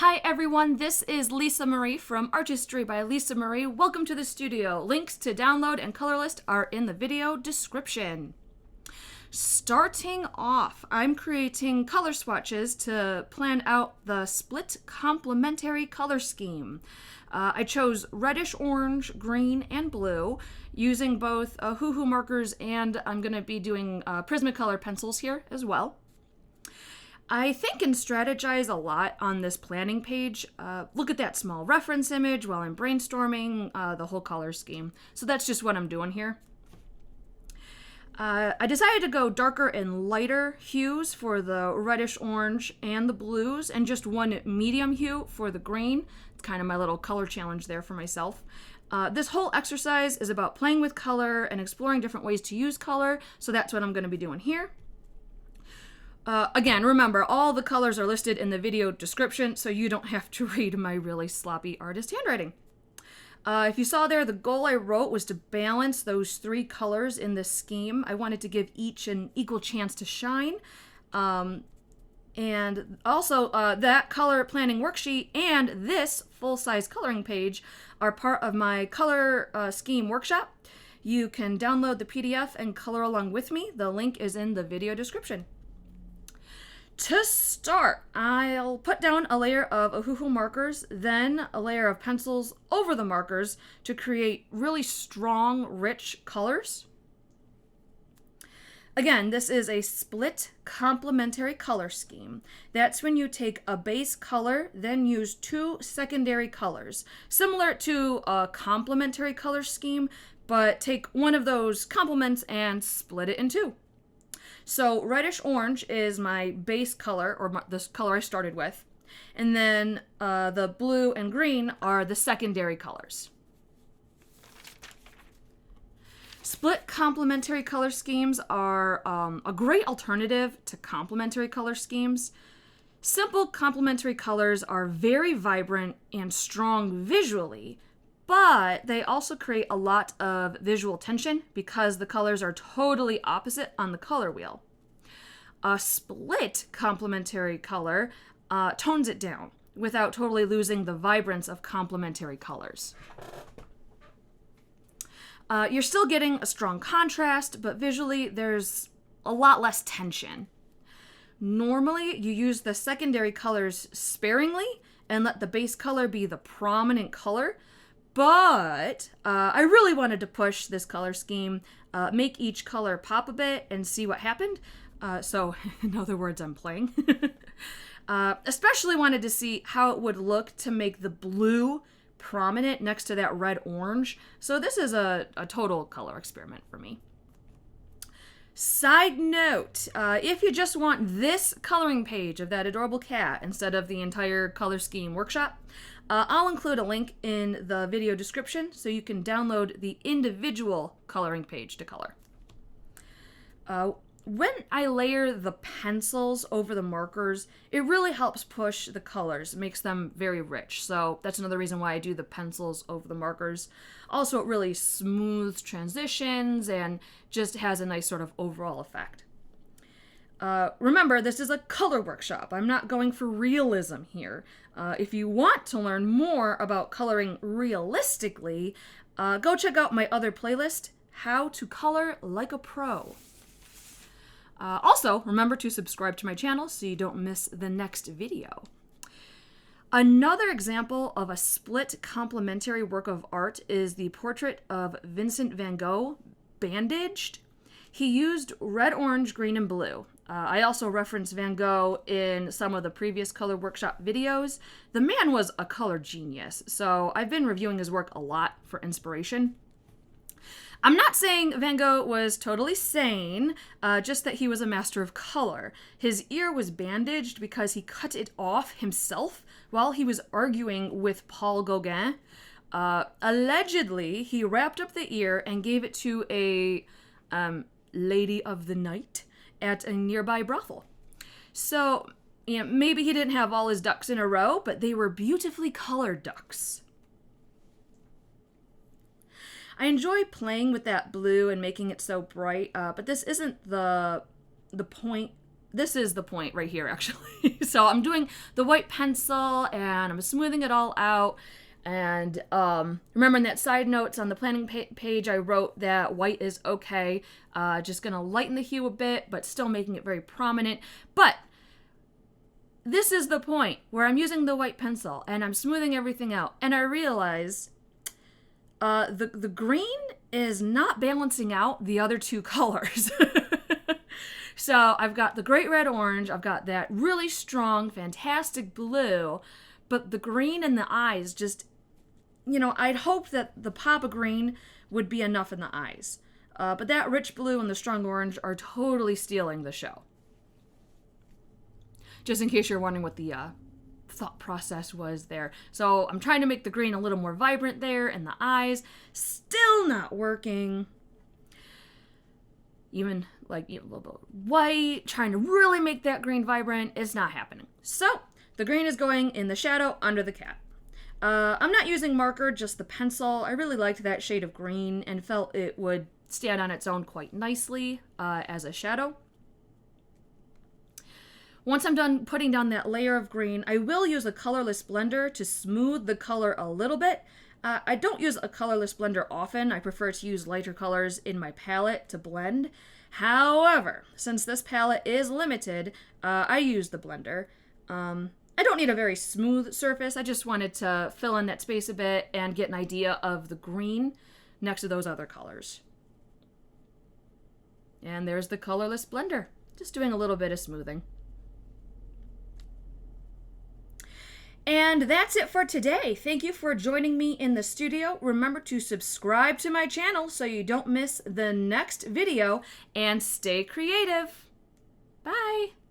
Hi everyone, this is Lisa Marie from Artistry by Lisa Marie. Welcome to the studio. Links to download and color list are in the video description. Starting off, I'm creating color swatches to plan out the split complementary color scheme. I chose reddish orange, green, and blue using both Ohuhu markers, and I'm going to be doing Prismacolor pencils here as well. I think and strategize a lot on this planning page. Look at that small reference image while I'm brainstorming the whole color scheme. So that's just what I'm doing here. I decided to go darker and lighter hues for the reddish orange and the blues, and just one medium hue for the green. It's kind of my little color challenge there for myself. This whole exercise is about playing with color and exploring different ways to use color, so that's what I'm going to be doing here. Again, remember, all the colors are listed in the video description, so you don't have to read my really sloppy artist handwriting. If you saw there, the goal I wrote was to balance those three colors in this scheme. I wanted to give each an equal chance to shine. And also, that color planning worksheet and this full-size coloring page are part of my color scheme workshop. You can download the PDF and color along with me. The link is in the video description. To start, I'll put down a layer of Ohuhu markers, then a layer of pencils over the markers to create really strong, rich colors. Again, this is a split complementary color scheme. That's when you take a base color, then use two secondary colors, similar to a complementary color scheme, but take one of those complements and split it in two. So reddish orange is my base color, or this color I started with, and then the blue and green are the secondary colors. Split complementary color schemes are a great alternative to complementary color schemes. Simple complementary colors are very vibrant and strong visually, but they also create a lot of visual tension because the colors are totally opposite on the color wheel. A split complementary color tones it down without totally losing the vibrance of complementary colors. You're still getting a strong contrast, but visually there's a lot less tension. Normally, you use the secondary colors sparingly and let the base color be the prominent color. But I really wanted to push this color scheme, make each color pop a bit and see what happened. So in other words, I'm playing. Especially wanted to see how it would look to make the blue prominent next to that red orange. So this is a total color experiment for me. Side note, if you just want this coloring page of that adorable cat instead of the entire color scheme workshop, I'll include a link in the video description so you can download the individual coloring page to color. When I layer the pencils over the markers, it really helps push the colors. It makes them very rich. So that's another reason why I do the pencils over the markers. Also, it really smooths transitions and just has a nice sort of overall effect. Remember, this is a color workshop. I'm not going for realism here. If you want to learn more about coloring realistically, go check out my other playlist, How to Color Like a Pro. Also, remember to subscribe to my channel so you don't miss the next video. Another example of a split complementary work of art is the portrait of Vincent van Gogh, Bandaged. He used red, orange, green, and blue. I also referenced Van Gogh in some of the previous color workshop videos. The man was a color genius, so I've been reviewing his work a lot for inspiration. I'm not saying Van Gogh was totally sane, just that he was a master of color. His ear was bandaged because he cut it off himself while he was arguing with Paul Gauguin. Allegedly, he wrapped up the ear and gave it to a lady of the night at a nearby brothel. So, maybe he didn't have all his ducks in a row, but they were beautifully colored ducks. I enjoy playing with that blue and making it so bright, but this isn't the point this is the point right here, actually. So I'm doing the white pencil and I'm smoothing it all out. And remember in that side notes on the planning page, I wrote that white is okay. Just going to lighten the hue a bit, but still making it very prominent. But this is the point where I'm using the white pencil and I'm smoothing everything out. And I realize the green is not balancing out the other two colors. So I've got the great red orange, I've got that really strong, fantastic blue, but the green in the eyes just, you know, I'd hoped that the pop of green would be enough in the eyes. But that rich blue and the strong orange are totally stealing the show. Just in case you're wondering what the thought process was there. So I'm trying to make the green a little more vibrant there in the eyes. Still not working. Even like a little bit white, trying to really make that green vibrant, it's not happening. So the green is going in the shadow under the cat. I'm not using marker, just the pencil. I really liked that shade of green and felt it would stand on its own quite nicely as a shadow. Once I'm done putting down that layer of green, I will use a colorless blender to smooth the color a little bit. I don't use a colorless blender often. I prefer to use lighter colors in my palette to blend. However, since this palette is limited, I use the blender. I don't need a very smooth surface. I just wanted to fill in that space a bit and get an idea of the green next to those other colors. And there's the colorless blender. Just doing a little bit of smoothing. And that's it for today. Thank you for joining me in the studio. Remember to subscribe to my channel so you don't miss the next video, and stay creative. Bye.